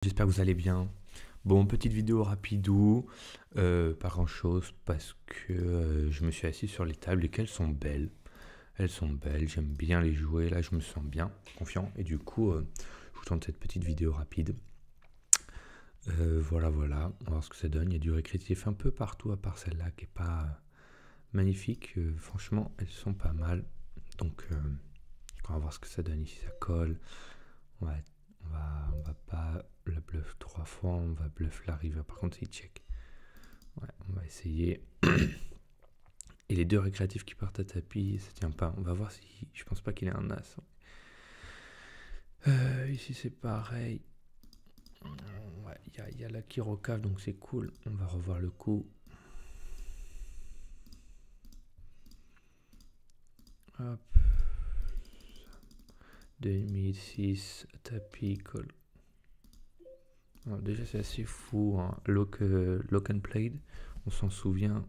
J'espère que vous allez bien. Bon, petite vidéo rapidou, pas grand chose parce que je me suis assis sur les tables et qu'elles sont belles. Elles sont belles, j'aime bien les jouer, là je me sens bien, confiant et du coup je vous tente cette petite vidéo rapide. Voilà, on va voir ce que ça donne. Il y a du récréatif un peu partout à part celle-là qui est pas magnifique. Franchement, elles sont pas mal. Donc on va voir ce que ça donne ici, ça colle. Ouais, on va pas la bluff 3 fois, on va bluff la river. Par contre, c'est check. Ouais, on va essayer. Et les deux récréatifs qui partent à tapis, ça tient pas. On va voir si. Je pense pas qu'il ait un as. Ici, c'est pareil. Ouais, il y a la qui recave, donc c'est cool. On va revoir le coup. Hop. 2006, tapis, call. Alors déjà, c'est assez fou. Hein. Lock and played, on s'en souvient.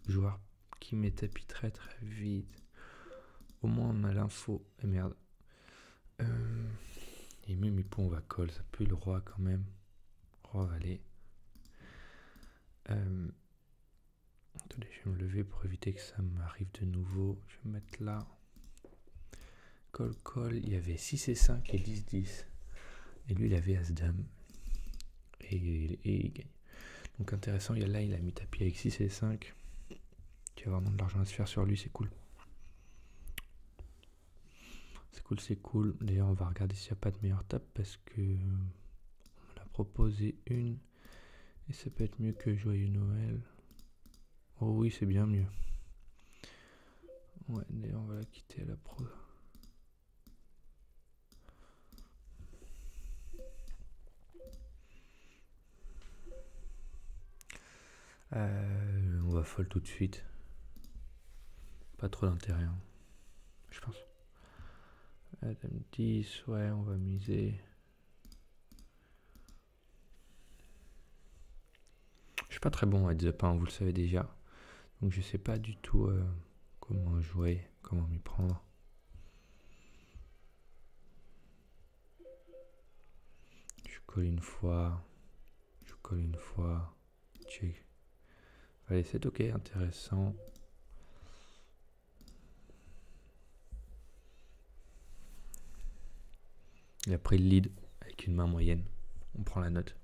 Joueur qui met tapis très très vite. Au moins, on a l'info. Et merde. Et même on va call. Ça pue le roi quand même. Roi valet. Attendez, je vais me lever pour éviter que ça m'arrive de nouveau. Je vais me mettre là. Call. Il y avait 6 et 5 et 10-10. Et lui, il avait As-Dame. Et il gagne. Donc intéressant, il a mis tapis avec 6 et 5. Il y a vraiment de l'argent à se faire sur lui, c'est cool. C'est cool. D'ailleurs, on va regarder s'il n'y a pas de meilleure tape parce que on a proposé une. Et ça peut être mieux que Joyeux Noël. Oh oui, c'est bien mieux. Ouais, d'ailleurs, on va la quitter à la pro. On va fold tout de suite. Pas trop d'intérêt, hein, je pense. Dame 10, ouais, on va miser. Je suis pas très bon à heads up, hein, vous le savez déjà. Donc je sais pas du tout comment jouer, comment m'y prendre. Je colle une fois. Check. Allez, c'est ok, intéressant. Il a pris le lead avec une main moyenne. On prend la note.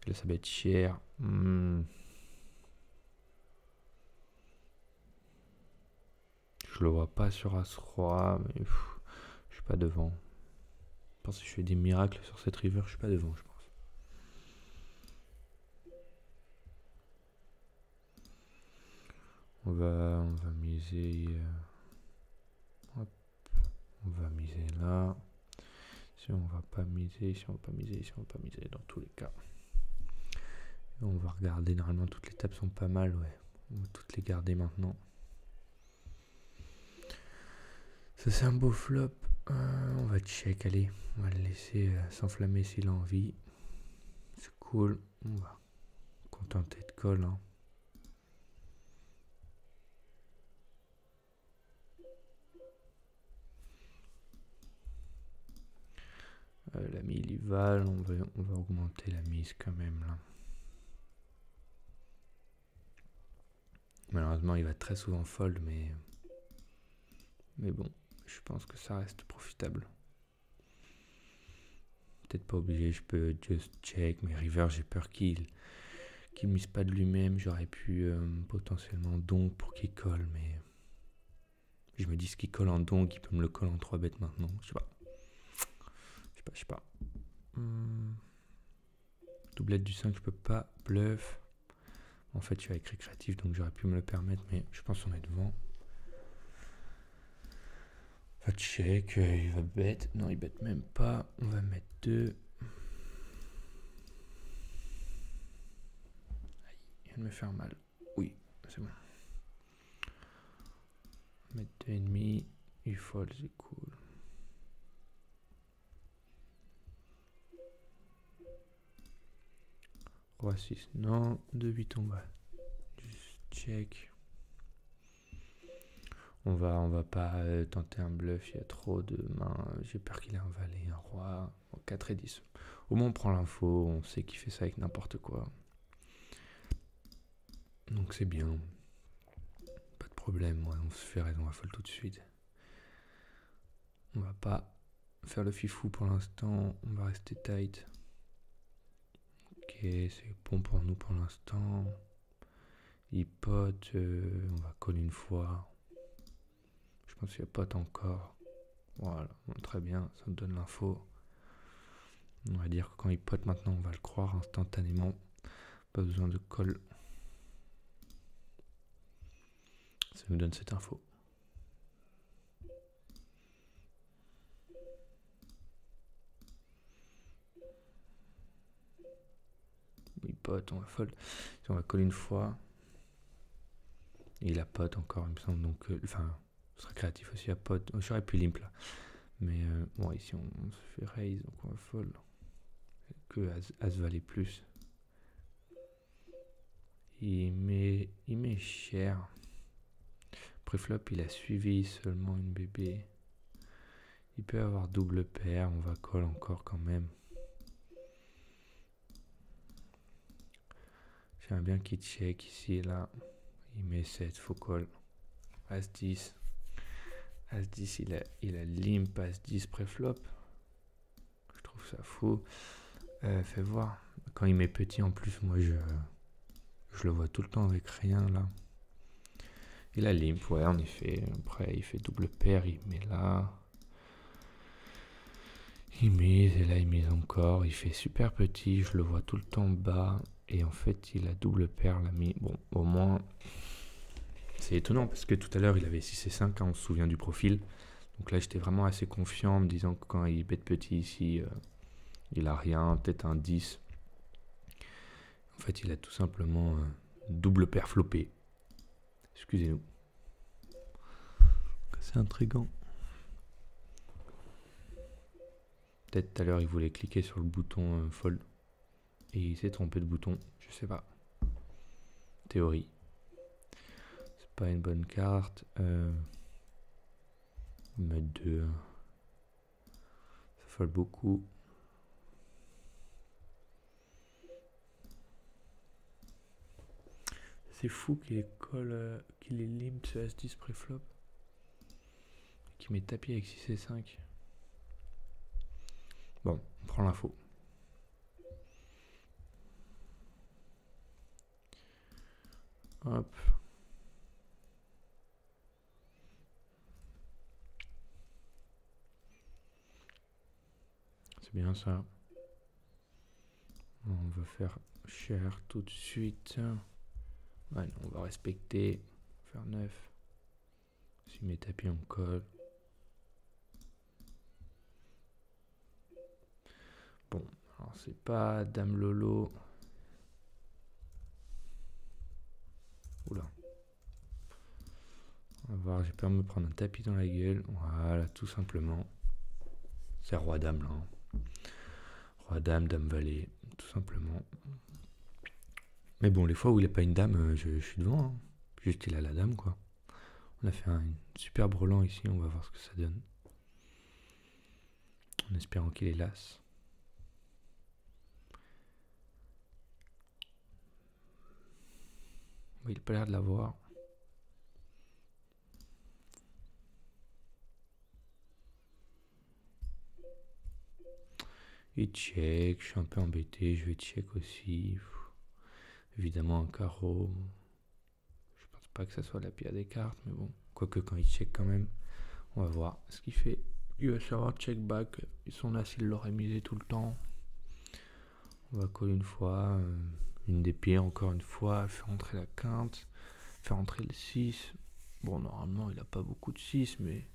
Et là, ça va être cher. Je le vois pas sur As-Roi, mais je suis pas devant. Je pense que je fais des miracles sur cette river, je suis pas devant, je pense. On va miser. Hop, on va miser là. Si on va pas miser, dans tous les cas. Et on va regarder, normalement toutes les tables sont pas mal, ouais. On va toutes les garder maintenant. Ça c'est un beau flop. On va check, allez. On va le laisser s'enflammer s'il a envie. C'est cool. On va contenter de call. Hein. L'ami il y va, on va augmenter la mise quand même là. Malheureusement il va très souvent fold, mais bon, je pense que ça reste profitable. Peut-être pas obligé, je peux just check, mais river j'ai peur qu'il mise pas de lui-même. J'aurais pu potentiellement donk pour qu'il colle, mais je me dis ce qu'il colle en donk, il peut me le coller en 3 bêtes maintenant. Je sais pas. Doublette du 5, je peux pas. Bluff. En fait, je suis avec récréatif, donc j'aurais pu me le permettre, mais je pense qu'on est devant. On va check, il va bet. Non, il bet même pas. On va mettre 2. Il vient de me faire mal. Oui, c'est bon. Mettre 2,5. Il fold, c'est cool. Roi 6, non. 2-8 en bas. Juste check. On va pas tenter un bluff, il y a trop de mains. J'ai peur qu'il ait un valet, un roi, 4 et 10. Au moins on prend l'info, on sait qu'il fait ça avec n'importe quoi. Donc c'est bien. Pas de problème, moi on se fait raison à folle tout de suite. On va pas faire le fifou pour l'instant, on va rester tight. Ok, c'est bon pour nous pour l'instant. Il pote, on va coller une fois. Je pense qu'il y a pote encore. Voilà, bon, très bien, ça me donne l'info. On va dire que quand il pote maintenant, on va le croire instantanément. Pas besoin de call. Ça nous donne cette info. Il pote, on va fold. On va coller une fois. Et il a pote encore, il me semble. Donc, enfin, ce serait créatif aussi à pote. Oh, j'aurais pu limp là. Mais bon, ici on se fait raise, donc on va fold. Que As valait plus. Il met cher. Préflop, il a suivi seulement une bébé. Il peut avoir double paire, on va call encore quand même. J'aimerais bien qu'il check ici, là. Il met 7, faut call. As 10. As 10, il a limp As 10 préflop. Je trouve ça fou. Fais voir. Quand il met petit en plus, moi je le vois tout le temps avec rien là. Il a limp, ouais, en effet. Après, il fait double paire, il met là. Il mise, et là il mise encore. Il fait super petit, je le vois tout le temps bas. Et en fait, il a double paire, l'ami. Bon, au moins, c'est étonnant parce que tout à l'heure, il avait 6 et 5, hein, on se souvient du profil. Donc là, j'étais vraiment assez confiant en me disant que quand il bête petit ici, il a rien, peut-être un 10. En fait, il a tout simplement double paire floppé. Excusez-nous. C'est intriguant. Peut-être tout à l'heure, il voulait cliquer sur le bouton fold. Et il s'est trompé de bouton. Je sais pas. Théorie. C'est pas une bonne carte. Mettre 2. Ça fold beaucoup. C'est fou qu'il ait call, qu'il ait limp ce As-10 préflop. Qu'il met tapis avec 6 et 5. Bon, on prend l'info. Hop. C'est bien ça. On va faire cher tout de suite. Ouais, on va respecter. Faire 9. S'il met tapis, on colle. Bon, alors c'est pas Dame Lolo. Oula. On va voir, j'ai peur de me prendre un tapis dans la gueule. Voilà, tout simplement. C'est Roi-Dame là. Hein. Roi-Dame, Dame-Valet, tout simplement. Mais bon, les fois où il n'a pas une dame, je suis devant. Hein. Juste il a la dame quoi. On a fait un super brelan ici, on va voir ce que ça donne. En espérant qu'il est las. Il n'a pas l'air de l'avoir. Il check, je suis un peu embêté, je vais check aussi. Évidemment un carreau. Je pense pas que ça soit la pire des cartes, mais bon. Quoique quand il check quand même, on va voir ce qu'il fait. Il va savoir check back. Ils sont là s'il l'aurait misé tout le temps. On va coller une fois. Une des pires encore une fois. Faire rentrer la quinte. Faire rentrer le 6. Bon, normalement, il a pas beaucoup de 6, mais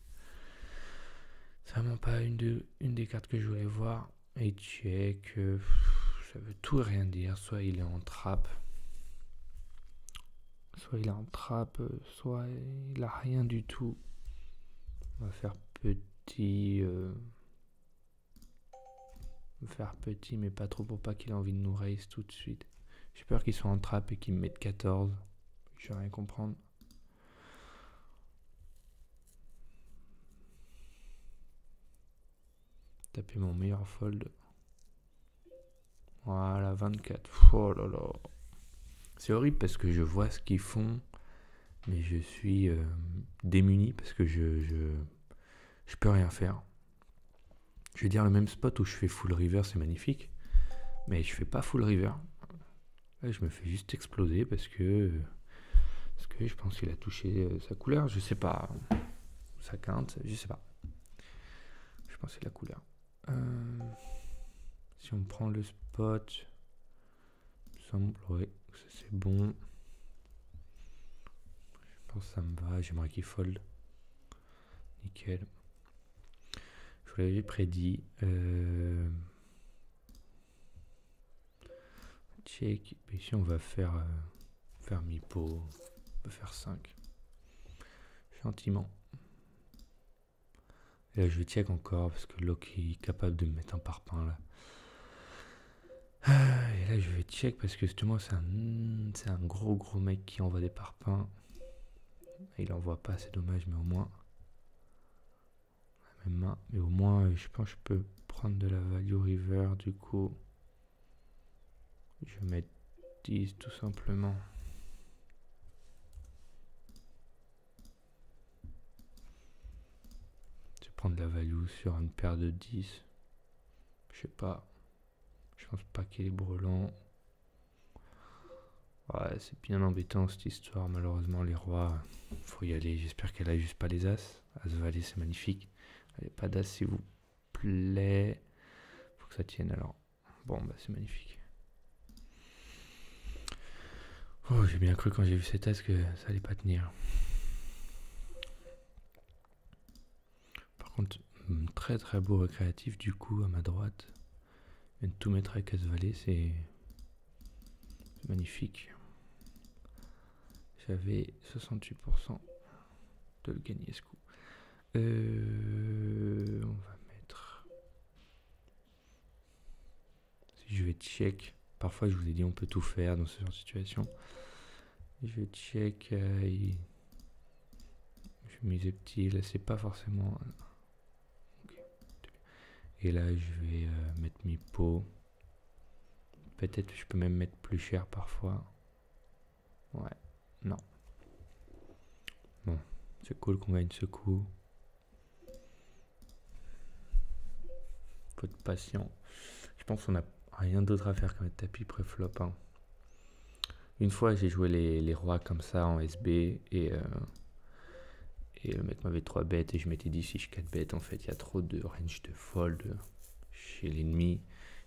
c'est vraiment pas une des cartes que je voulais voir. Et check. Ça veut tout et rien dire. Soit il est en trappe. Soit il est en trappe. Soit il a rien du tout. On va faire petit. Faire petit, mais pas trop pour pas qu'il ait envie de nous raise tout de suite. J'ai peur qu'il soit en trappe et qu'il me mette 14. Je vais rien comprendre. taper mon meilleur fold. Voilà, 24. Oh là là. C'est horrible parce que je vois ce qu'ils font, mais je suis démuni parce que je peux rien faire. Je vais dire le même spot où je fais full river, c'est magnifique, mais je fais pas full river. Là, je me fais juste exploser parce que je pense qu'il a touché sa couleur, je sais pas. Sa quinte, je sais pas. Je pense que c'est la couleur. Si on prend le spot, il semblerait que c'est bon. Je pense que ça me va, j'aimerais qu'il fold. Nickel. Je vous l'avais prédit. Check. Ici on va faire mi-pot. On va faire 5. Gentiment. Et là je vais check encore parce que Locke est capable de me mettre un parpaing là. Et là je vais check parce que justement c'est un gros mec qui envoie des parpaings. Il envoie pas, c'est dommage, mais au moins la même main. Mais au moins je pense que je peux prendre de la value river. Du coup je vais mettre 10 tout simplement. Je vais prendre de la value sur une paire de 10. Je sais pas. Je pense pas qu'il est brelant. Ouais, c'est bien embêtant cette histoire. Malheureusement, les rois, faut y aller. J'espère qu'elle a juste pas les as. As valet, c'est magnifique. Allez, pas d'as s'il vous plaît. Faut que ça tienne alors. Bon, bah c'est magnifique. Oh, j'ai bien cru quand j'ai vu cet as que ça allait pas tenir. Par contre, très beau récréatif du coup à ma droite. Je viens de tout mettre avec as valet, c'est magnifique. J'avais 68% de le gagner ce coup. On va mettre... Si je vais check, parfois je vous ai dit on peut tout faire dans ce genre de situation. Je vais check, je vais miser petit, là c'est pas forcément... Okay. Et là je vais mettre mi-pot. Peut-être je peux même mettre plus cher parfois. Ouais, non. Bon, c'est cool qu'on gagne ce coup. Faut être patient. Je pense qu'on n'a rien d'autre à faire qu'un tapis pré-flop. Hein. Une fois, j'ai joué les rois comme ça en SB et le mec m'avait 3 bêtes et je mettais 10 fiches 4 bêtes. En fait, il y a trop de range de fold chez l'ennemi.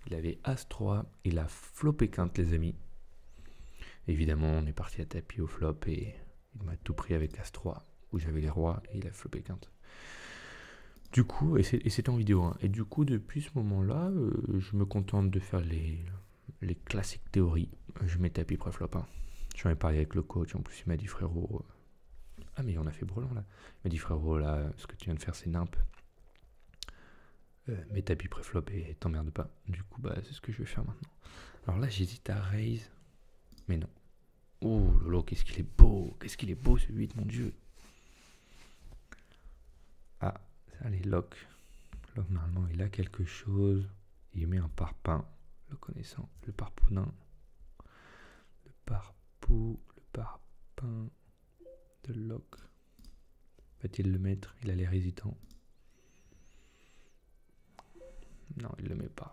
Il avait As-3, il a flopé quinte, les amis. Évidemment, on est parti à tapis au flop et il m'a tout pris avec As-3 où j'avais les rois et il a flopé quinte. Du coup, et c'était en vidéo, hein, et du coup, depuis ce moment-là, je me contente de faire les classiques théories. Je mets tapis pré-flop. Hein. J'en ai parlé avec le coach, en plus il m'a dit frérot... Ah mais on a fait brelan là. Il m'a dit frérot là, ce que tu viens de faire c'est nimp. Mets tapis pré-flop et t'emmerde pas. Du coup bah c'est ce que je vais faire maintenant. Alors là j'hésite à raise. Mais non. Oh lolo, qu'est-ce qu'il est beau. Qu'est-ce qu'il est beau ce 8, mon dieu. Ah, allez, Locke. Locke normalement il a quelque chose. Il met un parpaing. Le connaissant. Le parpoudin. Le parpaing de Locke. Va-t-il le mettre? Il a l'air hésitant. Non, il le met pas.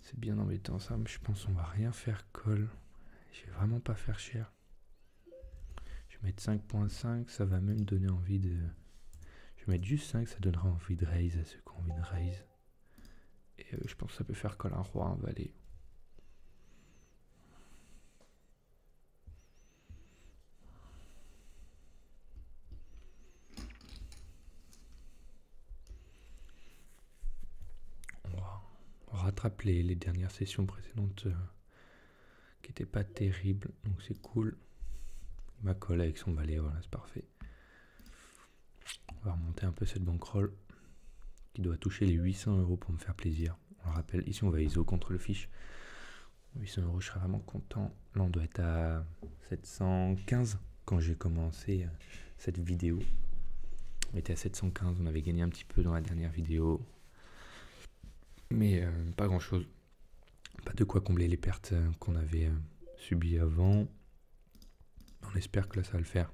C'est bien embêtant ça, mais je pense qu'on va rien faire call. Je vais vraiment pas faire cher. Je vais mettre 5.5, ça va même donner envie de... Je vais mettre juste 5, ça donnera envie de raise à ceux qui ont envie de raise. Et je pense que ça peut faire call un roi, un valet. On rattrape les dernières sessions précédentes qui n'étaient pas terribles, donc c'est cool. Il m'a collé avec son valet, voilà, c'est parfait. On va remonter un peu cette bankroll qui doit toucher les 800 € pour me faire plaisir. On le rappelle, ici on va ISO contre le fiche. 800 €, je serais vraiment content. Là on doit être à 715 quand j'ai commencé cette vidéo. On était à 715, on avait gagné un petit peu dans la dernière vidéo. Mais pas grand chose. Pas de quoi combler les pertes qu'on avait subies avant. On espère que là ça va le faire.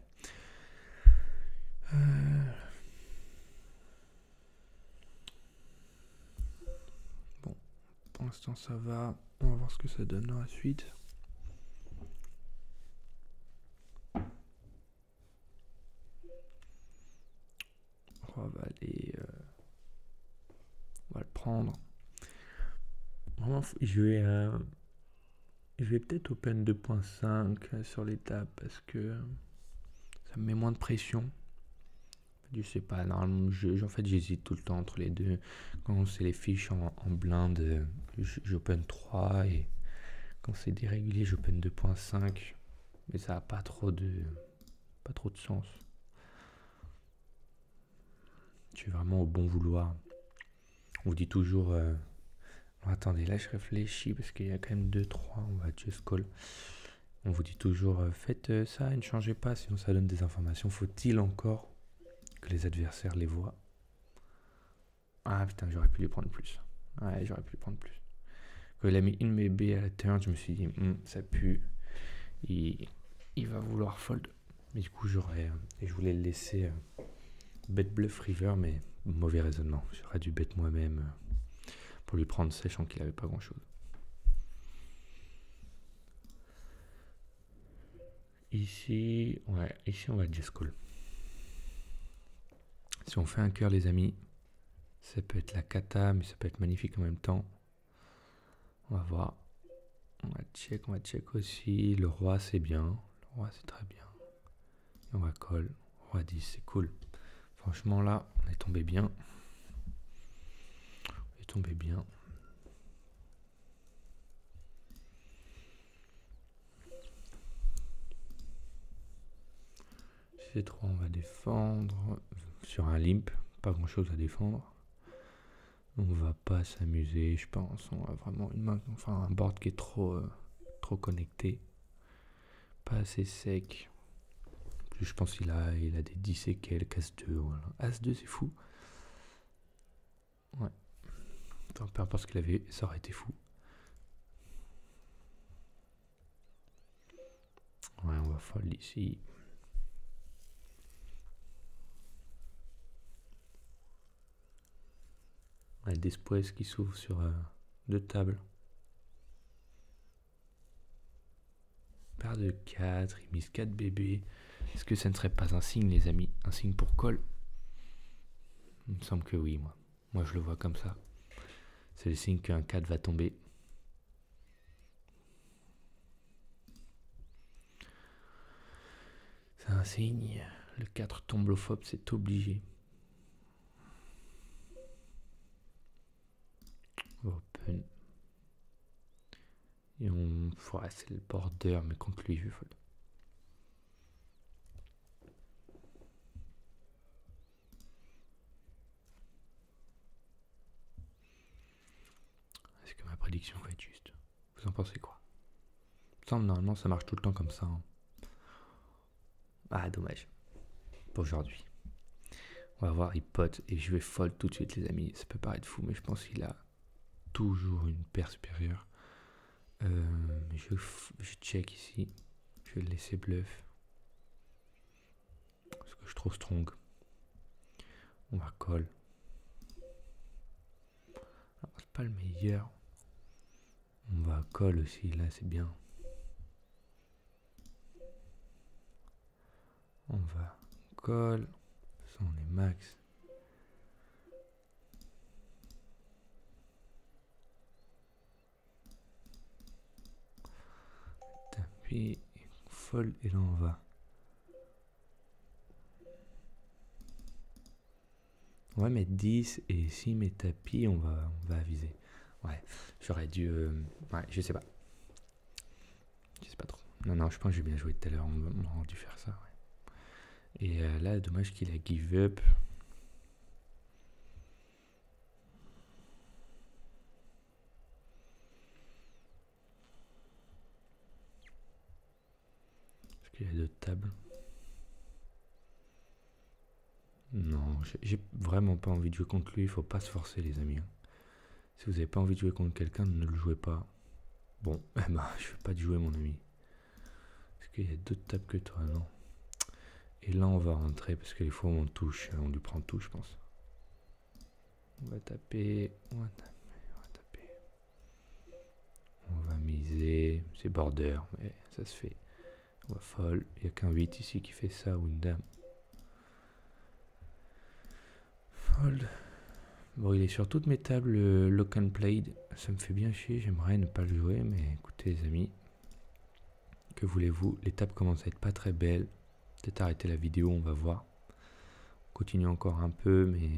Bon, pour l'instant ça va. On va voir ce que ça donne dans la suite. On va aller... on va le prendre. Vraiment, je vais peut-être open 2.5 sur l'étape parce que ça me met moins de pression. Je sais pas, normalement, en fait, j'hésite tout le temps entre les deux. Quand c'est les fiches en blinde, j'open 3 et quand c'est dérégulier, j'open 2.5. Mais ça n'a pas trop de sens. Je suis vraiment au bon vouloir. On vous dit toujours... attendez, là je réfléchis parce qu'il y a quand même 2-3, on va just call. On vous dit toujours, faites ça et ne changez pas, sinon ça donne des informations. Faut-il encore que les adversaires les voient? Ah putain, j'aurais pu lui prendre plus. Ouais, j'aurais pu lui prendre plus. Quand il a mis une bébé à la turn, je me suis dit, ça pue. Il va vouloir fold. Mais du coup, et je voulais le laisser bet bluff river, mais mauvais raisonnement. J'aurais dû bet moi-même pour lui prendre, sachant qu'il avait pas grand-chose. Ici, on va just call. Si on fait un cœur, les amis, ça peut être la cata, mais ça peut être magnifique en même temps. On va voir. On va check aussi. Le roi, c'est bien. Le roi, c'est très bien. Et on va call. Roi 10, c'est cool. Franchement, là, on est tombé bien. C3, on va défendre. Sur un limp, pas grand chose à défendre. On va pas s'amuser, je pense. On a vraiment un board qui est trop connecté. Pas assez sec. Plus, je pense qu'il a des 10 et quelques, As-2. Voilà. As-2, c'est fou. Ouais. Enfin, peu importe ce qu'il avait, ça aurait été fou. Ouais, on va fold ici. Ouais, Después qui s'ouvre sur 2 tables. Paire de 4, il mise 4 bébés. Est-ce que ça ne serait pas un signe, les amis? Un signe pour call? Il me semble que oui, moi. Moi, je le vois comme ça. C'est le signe qu'un 4 va tomber. C'est un signe. Le 4 tombe au FOB, c'est obligé. Open. Et on... Ouais, c'est le border, mais contre lui, je vais fold. Est-ce que ma prédiction va être juste? Vous en pensez quoi? Normalement, ça marche tout le temps comme ça. Hein. Ah, dommage. Pour aujourd'hui. On va voir, il pote. Et je vais fold tout de suite, les amis. Ça peut paraître fou, mais je pense qu'il a toujours une paire supérieure. Je check ici. Je vais le laisser bluff. Parce que je trouve strong. On va call. C'est pas le meilleur. On va call aussi, là c'est bien. On va call. Ça on est max. Tapis, fold et là on va. On va mettre 10 et s'il met tapis, on va aviser. Ouais, j'aurais dû... ouais, je sais pas. Je sais pas trop. Non, je pense que j'ai bien joué tout à l'heure. On aurait dû faire ça. Ouais. Et là, dommage qu'il a give up. Parce qu'il y a d'autres tables. Non, j'ai vraiment pas envie de jouer contre lui. Il faut pas se forcer, les amis, hein. Si vous avez pas envie de jouer contre quelqu'un, ne le jouez pas. Bon, eh ben, je vais pas te jouer, mon ami. Parce qu'il y a d'autres tables que toi, non? Et là, on va rentrer parce que les fois où on touche, on lui prend tout, je pense. On va taper, on va taper. On va miser. C'est border, mais ça se fait. On va fold. Il n'y a qu'un 8 ici qui fait ça ou une dame. Fold. Bon, il est sur toutes mes tables lock and played. Ça me fait bien chier. J'aimerais ne pas le jouer, mais écoutez, les amis. Que voulez-vous? Les tables commencent à être pas très belles. Peut-être arrêter la vidéo, on va voir. On continue encore un peu, mais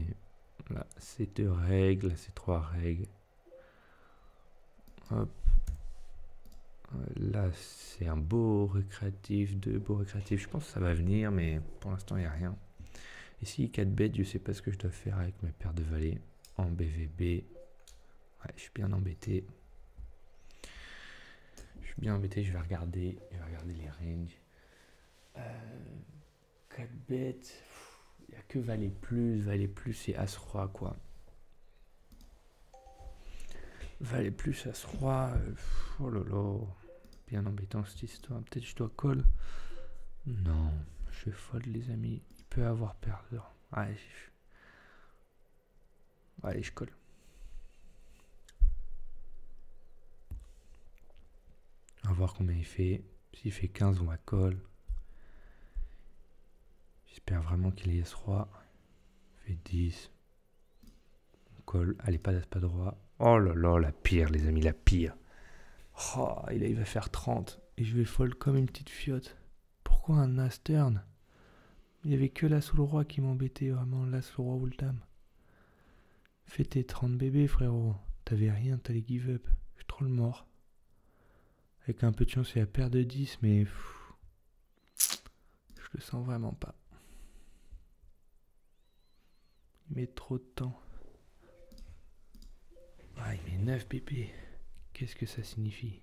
là, c'est 2 règles. Là, c'est 3 règles. Hop. Là, c'est un beau récréatif, 2 beaux récréatifs. Je pense que ça va venir, mais pour l'instant, il n'y a rien. Ici, 4 bêtes, je sais pas ce que je dois faire avec mes paires de valets en BVB. Ouais, je suis bien embêté. Je vais regarder les ranges. 4 bêtes, il n'y a que valet plus et as-roi, quoi. Valet plus, as-roi, oh là là, bien embêtant cette histoire. Peut-être je dois call. Non, je vais fold, les amis. Il peut avoir perdu. Allez, je colle. On va voir combien il fait. S'il fait 15, on va call. J'espère vraiment qu'il est as-roi. Il fait 10. On colle. Allez, pas d'as, pas de roi. Oh là là, la pire, les amis, la pire. Oh, il va faire 30. Et je vais fold comme une petite fiotte. Pourquoi un as turn? Il n'y avait que l'as ou le roi qui m'embêtait, vraiment, l'as, le roi ou le dame. Fais tes 30 bébés, frérot. T'avais rien, t'allais give up. Je suis trop le mort. Avec un peu de chance, c'est la paire de 10, mais je le sens vraiment pas. Il met trop de temps. Ah, il met 9 bébés. Qu'est-ce que ça signifie?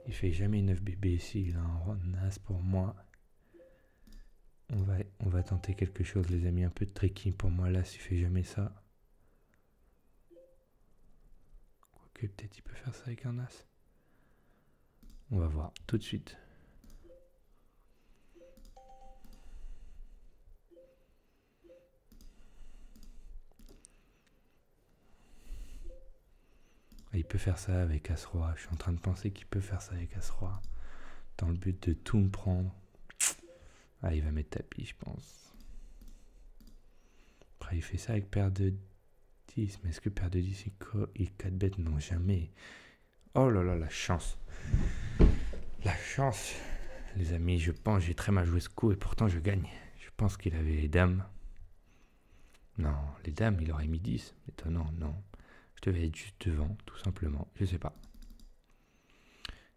Il fait jamais 9 bébés ici. Il a un roi de as pour moi. On va tenter quelque chose, les amis. Un peu de tricky pour moi. Là, il fait jamais ça. Quoique, peut-être il peut faire ça avec un as. On va voir tout de suite. Il peut faire ça avec as-roi. Je suis en train de penser qu'il peut faire ça avec as-roi. Dans le but de tout me prendre. Ah, il va mettre tapis, je pense. Après, il fait ça avec paire de 10. Mais est-ce que paire de 10 et 4 bêtes? Non, jamais. Oh là là, la chance. La chance. Les amis, je pense, j'ai très mal joué ce coup et pourtant je gagne. Je pense qu'il avait les dames. Non, les dames, il aurait mis 10. Étonnant, non. Je devais être juste devant, tout simplement. Je sais pas.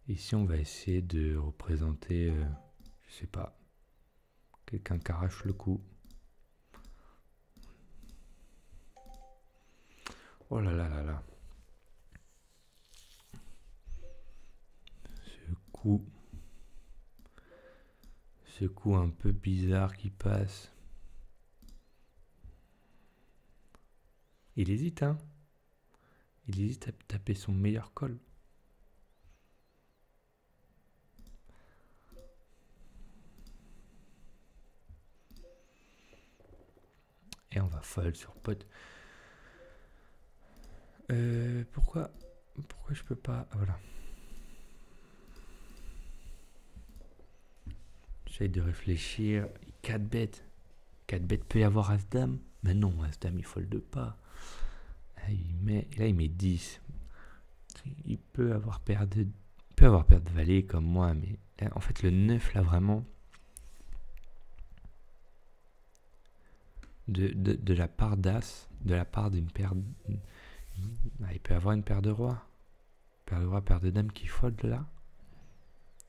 Ici, on va essayer de représenter, je sais pas, quelqu'un qui arrache le coup. Oh là là là là. Ce coup un peu bizarre qui passe. Il hésite, hein. Il hésite à taper son meilleur call. Et on va fold sur pot. Pourquoi je peux pas... Ah, voilà. J'essaie de réfléchir. 4 bêtes. 4 bêtes peut y avoir as-dame. Mais non, as-dame, il fold pas. Là, il met 10. Il peut avoir paire de valet comme moi, mais là, en fait, le 9, là, vraiment... De la part d'as, de la part d'une paire... il peut avoir une paire de rois. Paire de rois, paire de dames qui fold là.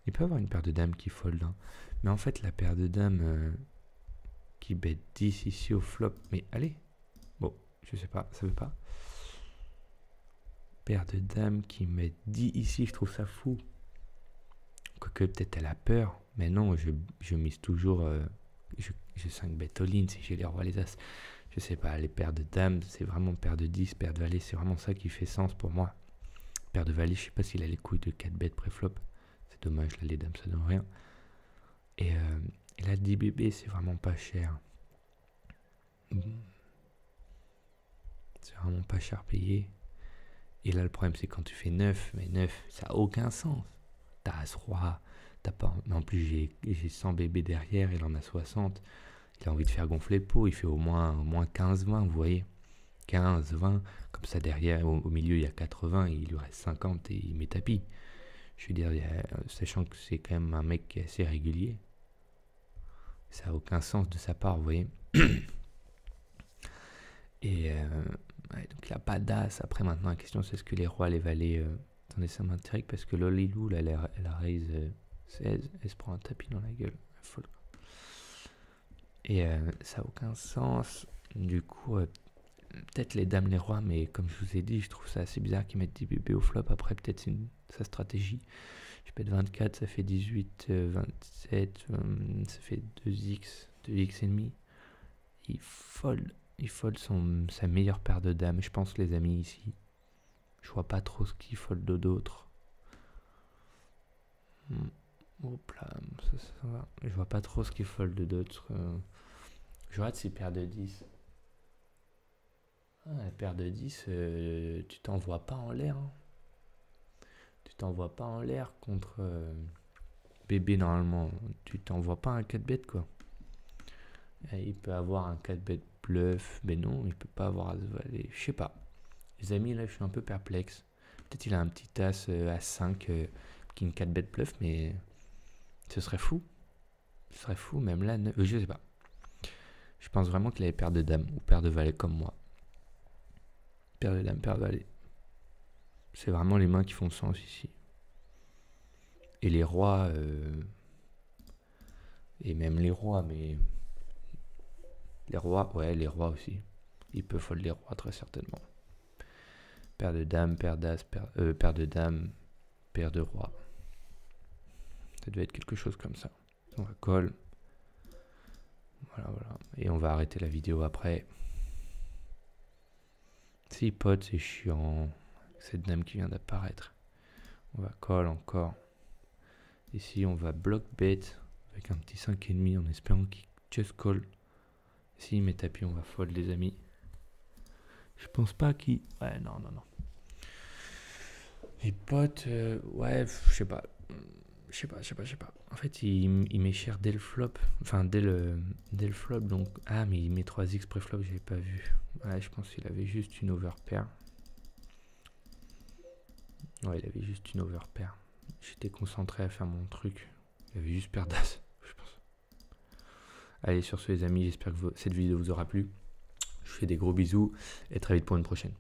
Il peut avoir une paire de dames qui fold. Hein. Mais en fait, la paire de dames qui bet 10 ici au flop. Mais allez. Bon, je sais pas, ça veut pas. Paire de dames qui met 10 ici, je trouve ça fou. Quoique peut-être elle a peur. Mais non, je mise toujours... j'ai 5 bêtes all-in si j'ai les rois, les as. Je sais pas, les paires de dames, c'est vraiment paire de 10, paire de valet, c'est vraiment ça qui fait sens pour moi. Paire de valet, je sais pas s'il a les couilles de 4 bêtes pré-flop. C'est dommage, là les dames ça donne rien. Et là 10 bébés, c'est vraiment pas cher. C'est vraiment pas cher payé. Et là le problème c'est quand tu fais 9, mais 9, ça a aucun sens. T'as As-Roi, t'as pas... Mais en plus j'ai 100 bébés derrière, il en a 60. Il a envie de faire gonfler le pot, il fait au moins 15-20, vous voyez. 15-20, comme ça derrière, au milieu il y a 80, il lui reste 50 et il met tapis. Je veux dire, sachant que c'est quand même un mec qui est assez régulier. Ça n'a aucun sens de sa part, vous voyez. Et ouais, donc il n'a pas d'as. Après maintenant la question c'est est-ce que les rois, les valets... Attendez, ça m'intrigue parce que Lolilou, là, elle a raise 16, elle se prend un tapis dans la gueule. Folle. Et ça n'a aucun sens. Du coup, peut-être les dames, les rois, mais comme je vous ai dit, je trouve ça assez bizarre qu'ils mettent 10 bébés au flop. Après, peut-être c'est sa stratégie. Je pète 24, ça fait 18, 27, ça fait 2x, 2x et demi. Il fold sa meilleure paire de dames, je pense, les amis, ici. Je vois pas trop ce qu'il fold d'autres. Hop là, ça va. Je vois pas trop ce qu'il fold d'autres. Je regarde ces paires de 10. La paire de 10, tu t'envoies pas en l'air. Hein. Tu t'envoies pas en l'air contre bébé normalement. Tu t'envoies pas un 4 bêtes quoi. Et il peut avoir un 4 bêtes bluff, mais non, il peut pas avoir As-Valet. Je sais pas. Les amis, là, je suis un peu perplexe. Peut-être il a un petit As à 5 qui est une 4 bêtes bluff, mais ce serait fou. Ce serait fou, même là, je sais pas. Je pense vraiment qu'il avait paire de dames ou paire de valet comme moi. Paire de dames, paire de valet. C'est vraiment les mains qui font sens ici. Et les rois, et même les rois, mais les rois, ouais, les rois aussi. Il peut fold les rois très certainement. Paire de dames, paire d'as, paire de dames, paire de rois. Ça devait être quelque chose comme ça. On va call. Voilà. Et on va arrêter la vidéo après. Si pote, c'est chiant. Cette dame qui vient d'apparaître. On va call encore. Ici, on va block bet avec un petit 5,5 en espérant qu'il just call. Si il met tapis, on va fold, les amis. Je pense pas qu'il... Ouais, non. Et pote, ouais, je sais pas. En fait, il met cher dès le flop. Enfin, dès le flop. Donc... Ah, mais il met 3x pré-flop, j'avais pas vu. Ouais, je pense qu'il avait juste une overpair. Ouais, il avait juste une overpair. J'étais concentré à faire mon truc. Il avait juste paire d'as, je pense. Allez, sur ce, les amis, j'espère que cette vidéo vous aura plu. Je vous fais des gros bisous et très vite pour une prochaine.